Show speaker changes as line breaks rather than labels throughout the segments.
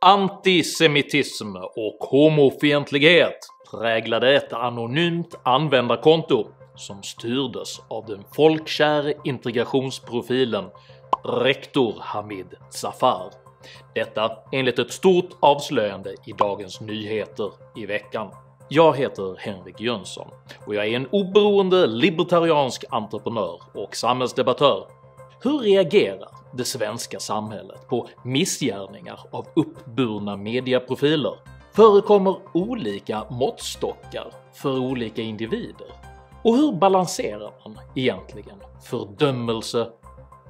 Antisemitism och homofientlighet präglade ett anonymt användarkonto som styrdes av den folkkäre integrationsprofilen rektor Hamid Safar. Detta enligt ett stort avslöjande i Dagens Nyheter i veckan. Jag heter Henrik Jönsson och jag är en oberoende libertariansk entreprenör och samhällsdebattör. Hur reagerar det svenska samhället på missgärningar av uppburna mediaprofiler? Förekommer olika måttstockar för olika individer? Och hur balanserar man egentligen fördömelse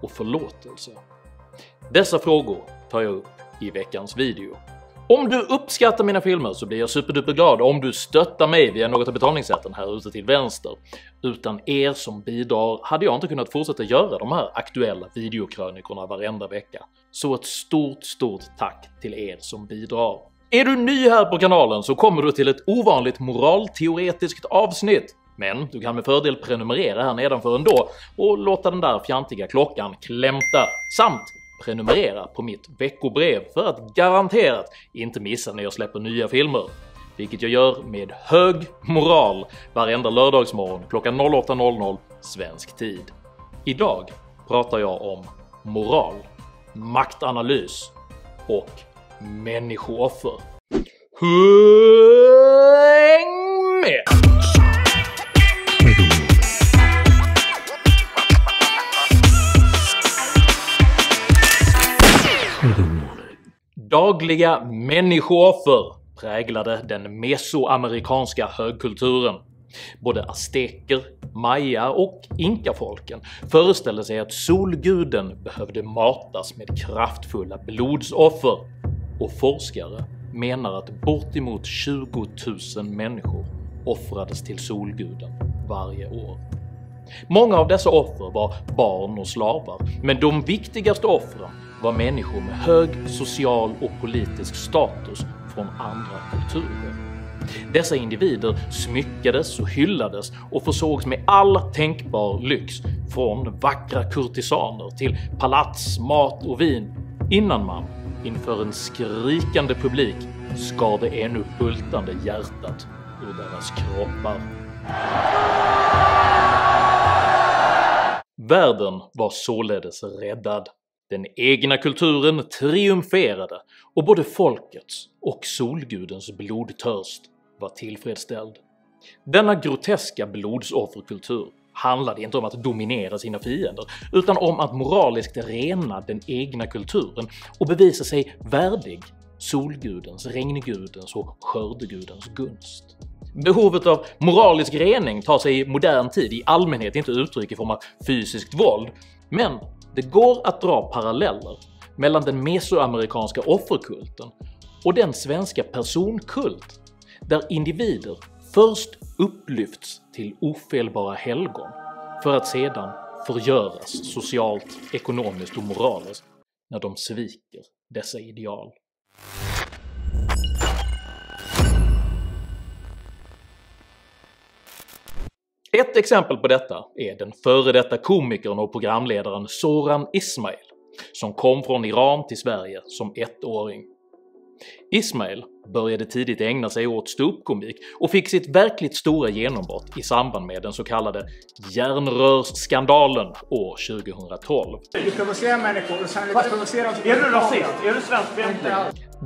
och förlåtelse? Dessa frågor tar jag upp i veckans video. Om du uppskattar mina filmer så blir jag superduperglad om du stöttar mig via något av betalningssätten här ute till vänster. Utan er som bidrar hade jag inte kunnat fortsätta göra de här aktuella videokrönikorna varenda vecka. Så ett stort tack till er som bidrar. Är du ny här på kanalen så kommer du till ett ovanligt moralteoretiskt avsnitt. Men du kan med fördel prenumerera här nedanför ändå och låta den där fjantiga klockan klämta samt prenumerera på mitt veckobrev för att garanterat inte missa när jag släpper nya filmer. Vilket jag gör med hög moral varenda lördagsmorgon klockan 08:00 svensk tid. Idag pratar jag om moral, maktanalys och människooffer. Häng med! Dagliga människooffer präglade den mesoamerikanska högkulturen. Både azteker, maya och inkafolken föreställde sig att solguden behövde matas med kraftfulla blodsoffer, och forskare menar att bortemot 20 000 människor offrades till solguden varje år. Många av dessa offer var barn och slavar, men de viktigaste offren var människor med hög social och politisk status från andra kulturer. Dessa individer smyckades och hyllades och försågs med all tänkbar lyx, från vackra kurtisaner till palats, mat och vin, innan man inför en skrikande publik skar det ännu bultande hjärtat ur deras kroppar. Världen var således räddad. Den egna kulturen triumferade och både folkets och solgudens blodtörst var tillfredsställd. Denna groteska blodsofferkultur handlade inte om att dominera sina fiender utan om att moraliskt rena den egna kulturen och bevisa sig värdig solgudens, regngudens och skördegudens gunst. Behovet av moralisk rening tar sig i modern tid i allmänhet inte uttryck i form av fysiskt våld, men det går att dra paralleller mellan den mesoamerikanska offerkulten och den svenska personkult, där individer först upplyfts till ofelbara helgon för att sedan förgöras socialt, ekonomiskt och moraliskt när de sviker dessa ideal. Ett exempel på detta är den före detta komikern och programledaren Soran Ismail, som kom från Iran till Sverige som 1-åring. Ismail började tidigt ägna sig åt ståuppkomik och fick sitt verkligt stora genombrott i samband med den så kallade järnrörsskandalen år 2012.
Du provocerar människor och sen provocerar oss.
Är du rasist? Är du svenskfientlig?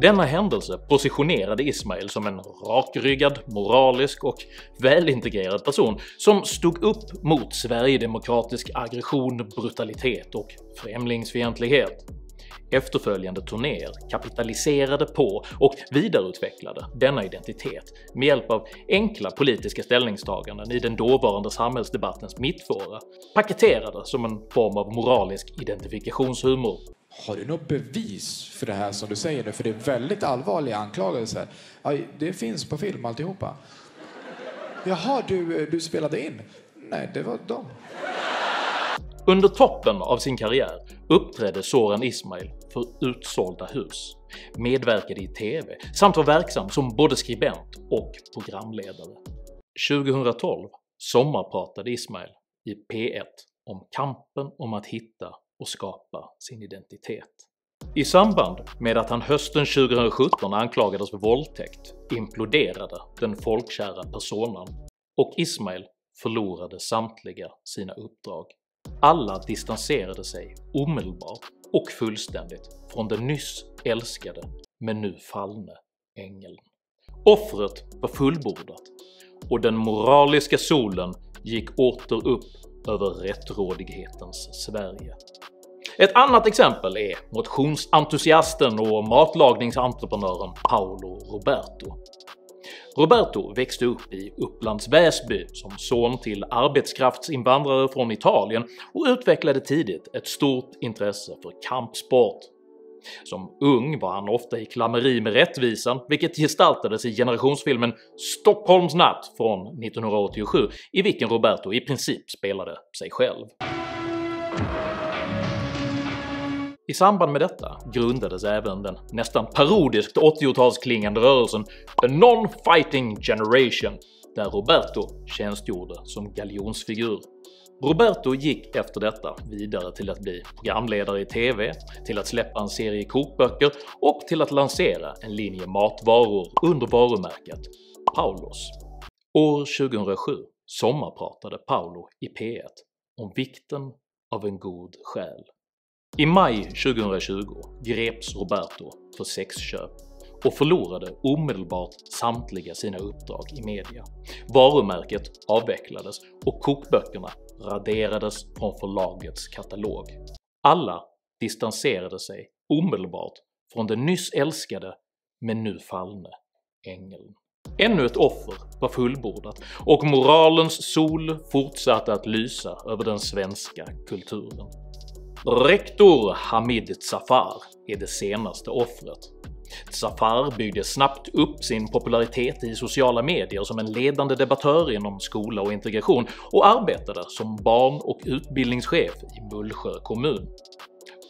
Denna händelse positionerade Ismail som en rakryggad, moralisk och välintegrerad person som stod upp mot sverigedemokratisk aggression, brutalitet och främlingsfientlighet. Efterföljande turnéer kapitaliserade på och vidareutvecklade denna identitet med hjälp av enkla politiska ställningstaganden i den dåvarande samhällsdebattens mittfåra, paketerade som en form av moralisk identifikationshumor.
Har du något bevis för det här som du säger nu? För det är väldigt allvarliga anklagelser. Ja, det finns på film alltihopa. Jaha, du spelade in? Nej, det var dem.
Under toppen av sin karriär uppträdde Soran Ismail för utsålda hus, medverkade i TV samt var verksam som både skribent och programledare. 2012 sommarpratade Ismail i P1 om kampen om att hitta och skapa sin identitet. I samband med att han hösten 2017 anklagades för våldtäkt imploderade den folkkära personan och Ismail förlorade samtliga sina uppdrag. Alla distanserade sig omedelbart och fullständigt från den nyss älskade men nu fallne ängeln. Offret var fullbordat och den moraliska solen gick åter upp över rättrådighetens Sverige. Ett annat exempel är motionsentusiasten och matlagningsentreprenören Paolo Roberto. Roberto växte upp i Upplands Väsby som son till arbetskraftsinvandrare från Italien och utvecklade tidigt ett stort intresse för kampsport. Som ung var han ofta i klammeri med rättvisan, vilket gestaltades i generationsfilmen Stockholms natt från 1987, i vilken Roberto i princip spelade sig själv. I samband med detta grundades även den nästan parodiskt 80-talsklingande rörelsen The Non-Fighting Generation, där Roberto tjänstgjorde som galjonsfigur. Roberto gick efter detta vidare till att bli programledare i TV, till att släppa en serie kokböcker och till att lansera en linje matvaror under varumärket Paulos. År 2007 sommarpratade Paolo i P1 om vikten av en god själ. I maj 2020 greps Roberto för sexköp och förlorade omedelbart samtliga sina uppdrag i media. Varumärket avvecklades och kokböckerna raderades från förlagets katalog. Alla distanserade sig omedelbart från den nyss älskade men nu fallne ängeln. Ännu ett offer var fullbordat och moralens sol fortsatte att lysa över den svenska kulturen. Rektor Hamid Zafar är det senaste offret. Zafar byggde snabbt upp sin popularitet i sociala medier som en ledande debattör inom skola och integration och arbetade som barn- och utbildningschef i Mullsjö kommun.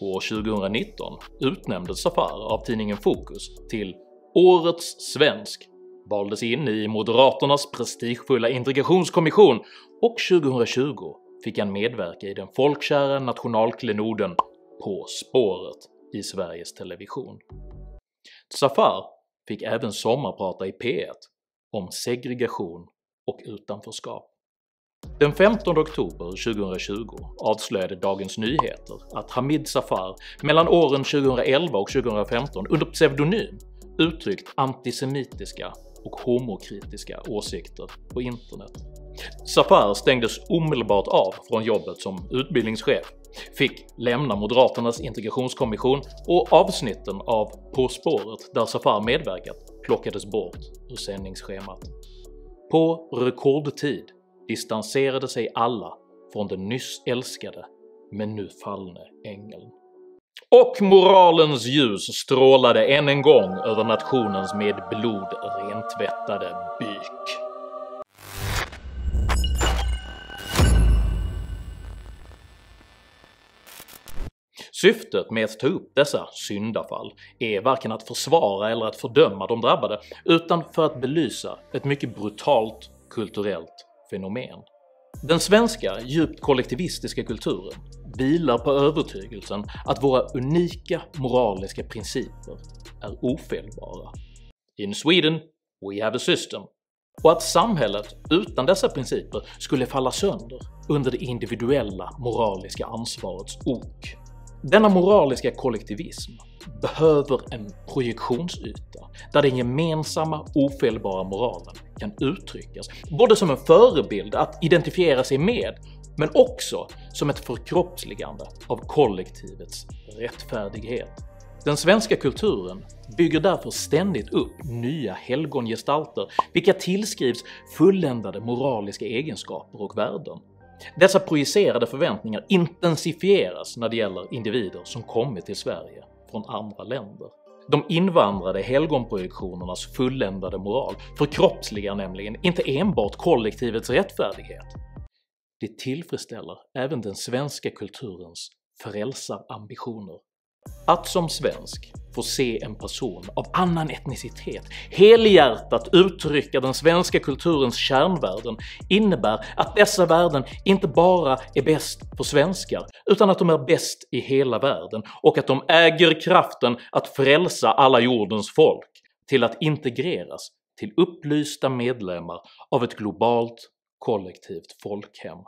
År 2019 utnämndes Zafar av tidningen Fokus till Årets svensk, valdes in i Moderaternas prestigefulla integrationskommission och 2020 fick han medverka i den folkkära nationalklenoden På spåret i Sveriges Television. Zafar fick även sommarprata i P1 om segregation och utanförskap. Den 15 oktober 2020 avslöjade Dagens Nyheter att Hamid Zafar mellan åren 2011 och 2015 under pseudonym uttryckt antisemitiska och homokritiska åsikter på internet. Zafar stängdes omedelbart av från jobbet som utbildningschef, fick lämna Moderaternas integrationskommission och avsnitten av På spåret där Zafar medverkat plockades bort ur sändningsschemat. På rekordtid distanserade sig alla från den nyss älskade men nu fallne ängeln. Och moralens ljus strålade än en gång över nationens med blod rentvättade byk. Syftet med att ta upp dessa syndafall är varken att försvara eller att fördöma de drabbade, utan för att belysa ett mycket brutalt kulturellt fenomen. Den svenska djupt kollektivistiska kulturen vilar på övertygelsen att våra unika moraliska principer är ofelbara. In Sweden we have a system. Och att samhället utan dessa principer skulle falla sönder under det individuella moraliska ansvarets ok. Denna moraliska kollektivism behöver en projektionsyta där den gemensamma ofelbara moralen kan uttryckas, både som en förebild att identifiera sig med, men också som ett förkroppsligande av kollektivets rättfärdighet. Den svenska kulturen bygger därför ständigt upp nya helgongestalter vilka tillskrivs fulländade moraliska egenskaper och värden. Dessa projicerade förväntningar intensifieras när det gäller individer som kommit till Sverige från andra länder. De invandrade helgonprojektionernas fulländade moral förkroppsligar nämligen inte enbart kollektivets rättfärdighet. Det tillfredsställer även den svenska kulturens frälsarambitioner. Att som svensk få se en person av annan etnicitet helhjärtat uttrycka den svenska kulturens kärnvärden innebär att dessa värden inte bara är bäst för svenskar utan att de är bäst i hela världen och att de äger kraften att frälsa alla jordens folk till att integreras till upplysta medlemmar av ett globalt kollektivt folkhem.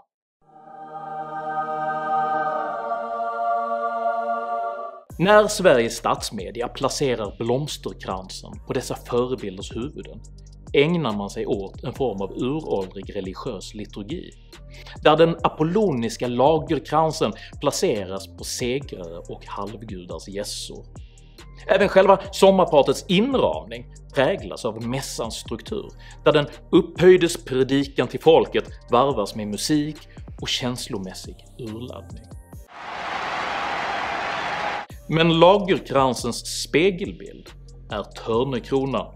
När Sveriges statsmedia placerar blomsterkransen på dessa förebilders huvuden ägnar man sig åt en form av uråldrig religiös liturgi, där den apolloniska lagerkransen placeras på segrare och halvgudars gässor. Även själva sommarpratets inramning präglas av mässans struktur, där den upphöjdes predikan till folket varvas med musik och känslomässig urladdning. Men lagerkransens spegelbild är törnekronan,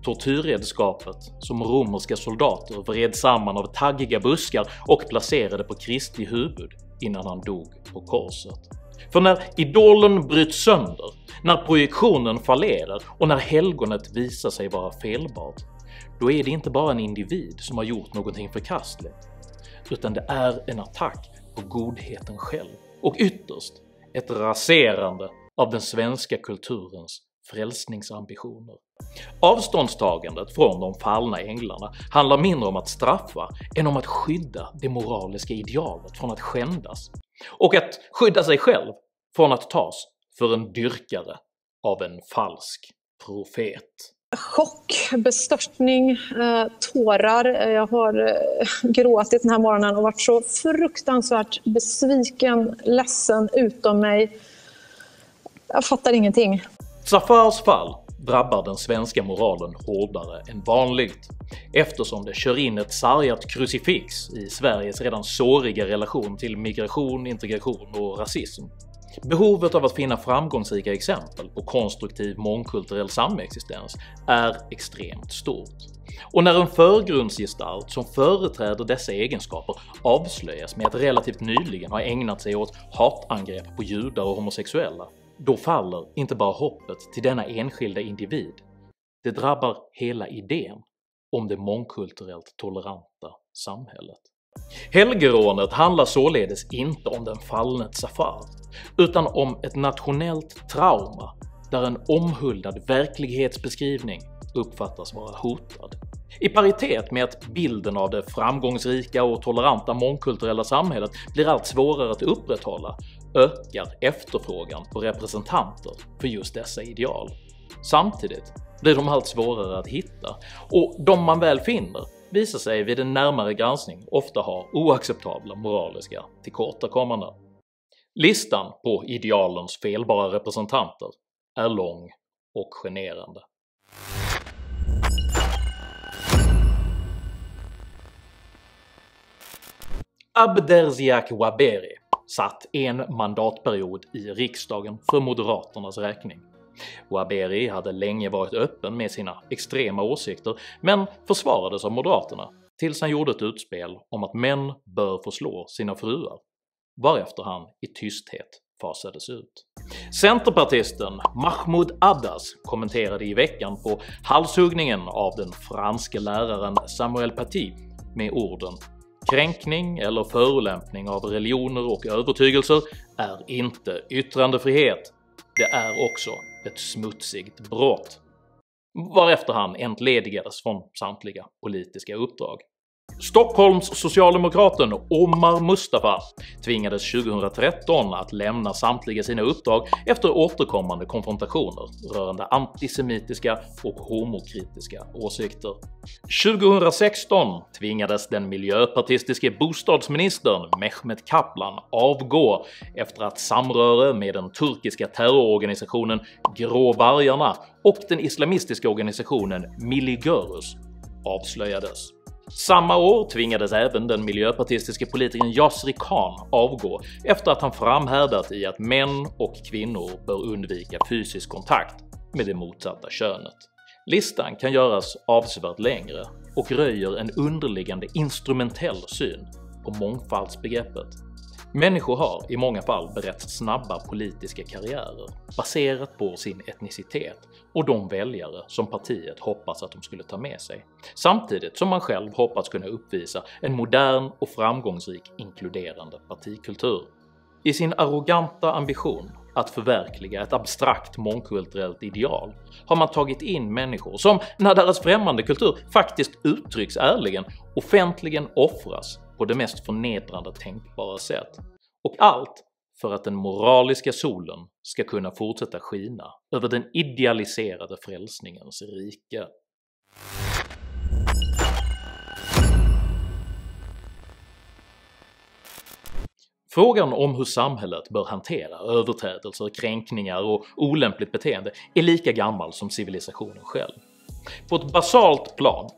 tortyrredskapet som romerska soldater vred samman av taggiga buskar och placerade på Kristi huvud innan han dog på korset. För när idolen bryts sönder, när projektionen fallerar och när helgonet visar sig vara felbart, då är det inte bara en individ som har gjort någonting förkastligt, utan det är en attack på godheten själv och ytterst ett raserande av den svenska kulturens frälsningsambitioner. Avståndstagandet från de fallna änglarna handlar mindre om att straffa än om att skydda det moraliska idealet från att skändas och att skydda sig själv från att tas för en dyrkare av en falsk profet.
Chock, bestörtning, tårar. Jag har gråtit den här morgonen och varit så fruktansvärt besviken, ledsen, utom mig. Jag fattar ingenting.
Zafars fall drabbar den svenska moralen hårdare än vanligt eftersom det kör in ett sargat krucifix i Sveriges redan såriga relation till migration, integration och rasism. Behovet av att finna framgångsrika exempel på konstruktiv mångkulturell samexistens är extremt stort. Och när en förgrundsgestalt som företräder dessa egenskaper avslöjas med att relativt nyligen ha ägnat sig åt hatangrepp på judar och homosexuella, då faller inte bara hoppet till denna enskilda individ, det drabbar hela idén om det mångkulturellt toleranta samhället. Helgerånet handlar således inte om den fallne Zafar, utan om ett nationellt trauma där en omhuldad verklighetsbeskrivning uppfattas vara hotad. I paritet med att bilden av det framgångsrika och toleranta mångkulturella samhället blir allt svårare att upprätthålla ökar efterfrågan på representanter för just dessa ideal. Samtidigt blir de allt svårare att hitta och de man väl finner visar sig vid en närmare granskning ofta ha oacceptabla moraliska tillkortakommanden. Listan på idealens felbara representanter är lång och generande. Abderziak Waberi satt en mandatperiod i riksdagen för Moderaternas räkning. Waberi hade länge varit öppen med sina extrema åsikter men försvarades av Moderaterna tills han gjorde ett utspel om att män bör få slå sina fruar, varefter han i tysthet fasades ut. Centerpartisten Mahmoud Abbas kommenterade i veckan på halshuggningen av den franske läraren Samuel Paty med orden "Kränkning eller förolämpning av religioner och övertygelser är inte yttrandefrihet. Det är också ett smutsigt brott", varefter han entledigades från samtliga politiska uppdrag. Stockholms socialdemokraten Omar Mustafa tvingades 2013 att lämna samtliga sina uppdrag efter återkommande konfrontationer rörande antisemitiska och homokritiska åsikter. 2016 tvingades den miljöpartistiske bostadsministern Mehmet Kaplan avgå efter att samröre med den turkiska terrororganisationen Grå vargarna och den islamistiska organisationen Milli Görüs avslöjades. Samma år tvingades även den miljöpartistiske politikern Yasri Khan avgå efter att han framhärdat i att män och kvinnor bör undvika fysisk kontakt med det motsatta könet. Listan kan göras avsevärt längre och röjer en underliggande instrumentell syn på mångfaldsbegreppet. Människor har i många fall beretts snabba politiska karriärer baserat på sin etnicitet och de väljare som partiet hoppas att de skulle ta med sig, samtidigt som man själv hoppas kunna uppvisa en modern och framgångsrik inkluderande partikultur. I sin arroganta ambition att förverkliga ett abstrakt mångkulturellt ideal har man tagit in människor som, när deras främmande kultur faktiskt uttrycks ärligen, offentligen offras på det mest förnedrande tänkbara sätt. Och allt för att den moraliska solen ska kunna fortsätta skina över den idealiserade frälsningens rike. Frågan om hur samhället bör hantera överträdelser, kränkningar och olämpligt beteende är lika gammal som civilisationen själv. På ett basalt plan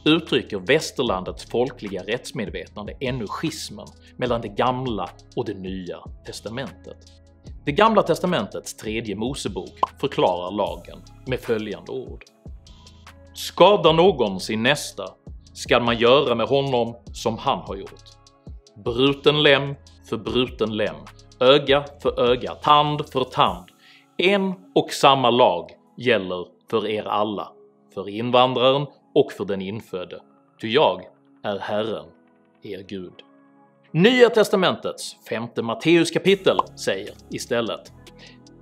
uttrycker västerlandets folkliga rättsmedvetande ännu schismen mellan det gamla och det nya testamentet. Det gamla testamentets 3:e Mosebok förklarar lagen med följande ord: "Skadar någon sin nästa ska man göra med honom som han har gjort. Bruten lem för bruten lem, öga för öga, tand för tand. En och samma lag gäller för er alla, för invandraren och för den infödde, ty jag är Herren, er Gud." Nya testamentets 5:e Matteus kapitel säger istället: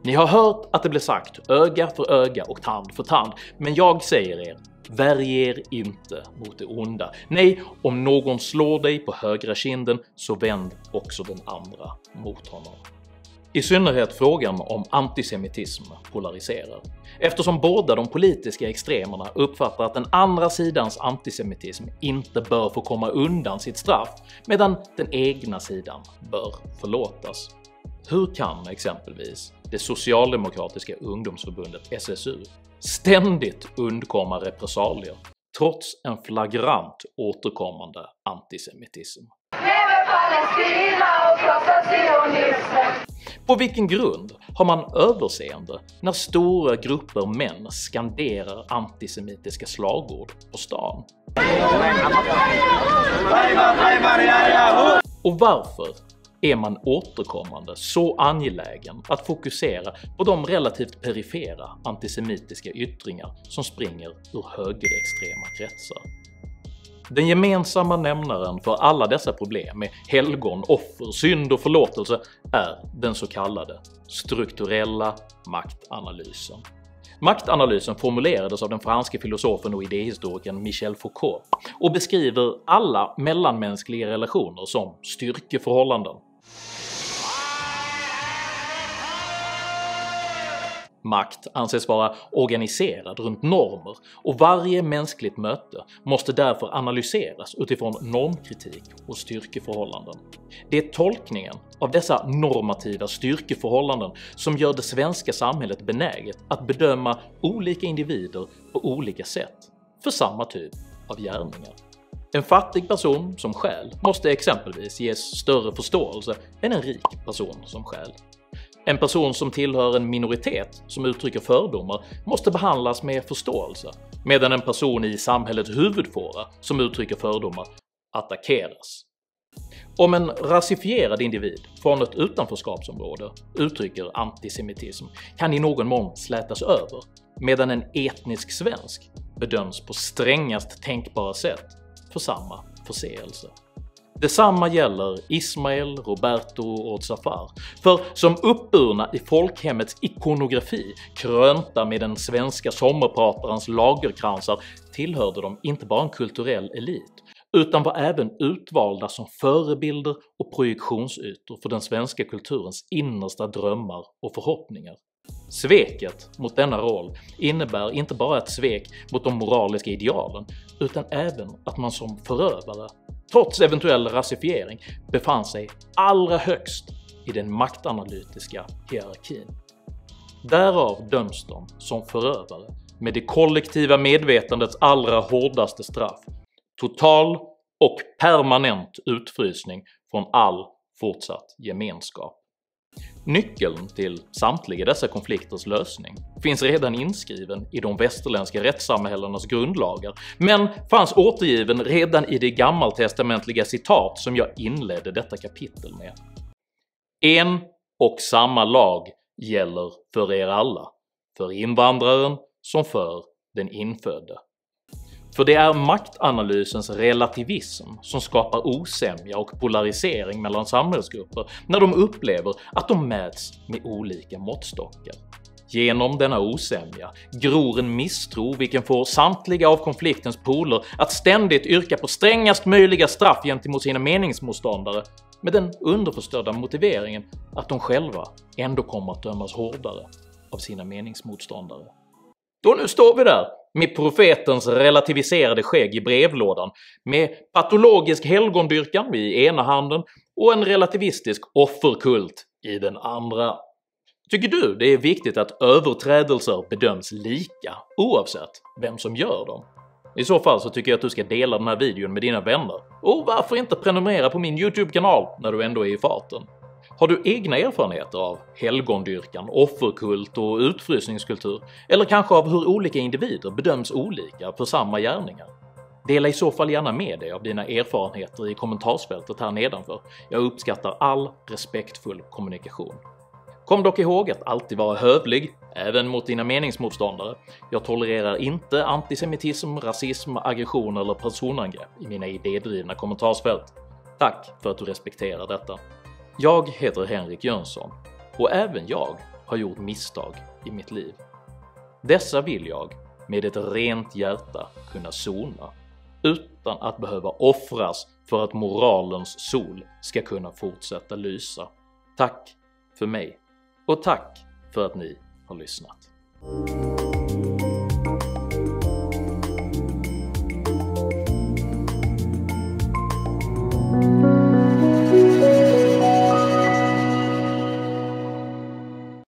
"Ni har hört att det blev sagt öga för öga och tand för tand, men jag säger er, värj er inte mot det onda. Nej, om någon slår dig på högra kinden så vänd också den andra mot honom." I synnerhet frågan om antisemitism polariserar, eftersom båda de politiska extremerna uppfattar att den andra sidans antisemitism inte bör få komma undan sitt straff, medan den egna sidan bör förlåtas. Hur kan exempelvis det socialdemokratiska ungdomsförbundet SSU ständigt undkomma repressalier trots en flagrant återkommande antisemitism? På vilken grund har man överseende när stora grupper män skanderar antisemitiska slagord på stan? Och varför är man återkommande så angelägen att fokusera på de relativt perifera antisemitiska yttringar som springer ur högerextrema kretsar? Den gemensamma nämnaren för alla dessa problem med helgon, offer, synd och förlåtelse är den så kallade strukturella maktanalysen. Maktanalysen formulerades av den franske filosofen och idéhistorikern Michel Foucault och beskriver alla mellanmänskliga relationer som styrkeförhållanden. Makt anses vara organiserad runt normer och varje mänskligt möte måste därför analyseras utifrån normkritik och styrkeförhållanden. Det är tolkningen av dessa normativa styrkeförhållanden som gör det svenska samhället benäget att bedöma olika individer på olika sätt för samma typ av gärningar. En fattig person som stjäl måste exempelvis ges större förståelse än en rik person som stjäl. En person som tillhör en minoritet som uttrycker fördomar måste behandlas med förståelse, medan en person i samhällets huvudfåra som uttrycker fördomar attackeras. Om en rasifierad individ från ett utanförskapsområde uttrycker antisemitism kan i någon mån slätas över, medan en etnisk svensk bedöms på strängast tänkbara sätt för samma förseelse. Detsamma gäller Ismael, Roberto och Zafar, för som uppburna i folkhemmets ikonografi krönta med den svenska sommarpratarens lagerkransar tillhörde de inte bara en kulturell elit, utan var även utvalda som förebilder och projektionsytor för den svenska kulturens innersta drömmar och förhoppningar. Sveket mot denna roll innebär inte bara ett svek mot de moraliska idealen, utan även att man som förövare, trots eventuell rasifiering, befann sig allra högst i den maktanalytiska hierarkin. Därav döms de som förövare med det kollektiva medvetandets allra hårdaste straff: total och permanent utfrysning från all fortsatt gemenskap. Nyckeln till samtliga dessa konflikters lösning finns redan inskriven i de västerländska rättssamhällenas grundlagar, men fanns återgiven redan i det gammaltestamentliga citat som jag inledde detta kapitel med. En och samma lag gäller för er alla, för invandraren som för den infödde. För det är maktanalysens relativism som skapar osämja och polarisering mellan samhällsgrupper när de upplever att de mäts med olika måttstockar. Genom denna osämja gror en misstro vilken får samtliga av konfliktens poler att ständigt yrka på strängast möjliga straff gentemot sina meningsmotståndare med den underförstörda motiveringen att de själva ändå kommer att dömas hårdare av sina meningsmotståndare. Då nu står vi där med profetens relativiserade skägg i brevlådan, med patologisk helgondyrkan i ena handen och en relativistisk offerkult i den andra. Tycker du det är viktigt att överträdelser bedöms lika oavsett vem som gör dem? I så fall så tycker jag att du ska dela den här videon med dina vänner. Och varför inte prenumerera på min YouTube-kanal när du ändå är i farten? Har du egna erfarenheter av helgondyrkan, offerkult och utfrysningskultur? Eller kanske av hur olika individer bedöms olika för samma gärningar? Dela i så fall gärna med dig av dina erfarenheter i kommentarsfältet här nedanför. Jag uppskattar all respektfull kommunikation. Kom dock ihåg att alltid vara hövlig, även mot dina meningsmotståndare. Jag tolererar inte antisemitism, rasism, aggression eller personangrepp i mina idédrivna kommentarsfält. Tack för att du respekterar detta. Jag heter Henrik Jönsson och även jag har gjort misstag i mitt liv. Dessa vill jag med ett rent hjärta kunna sona utan att behöva offras för att moralens sol ska kunna fortsätta lysa. Tack för mig och tack för att ni har lyssnat.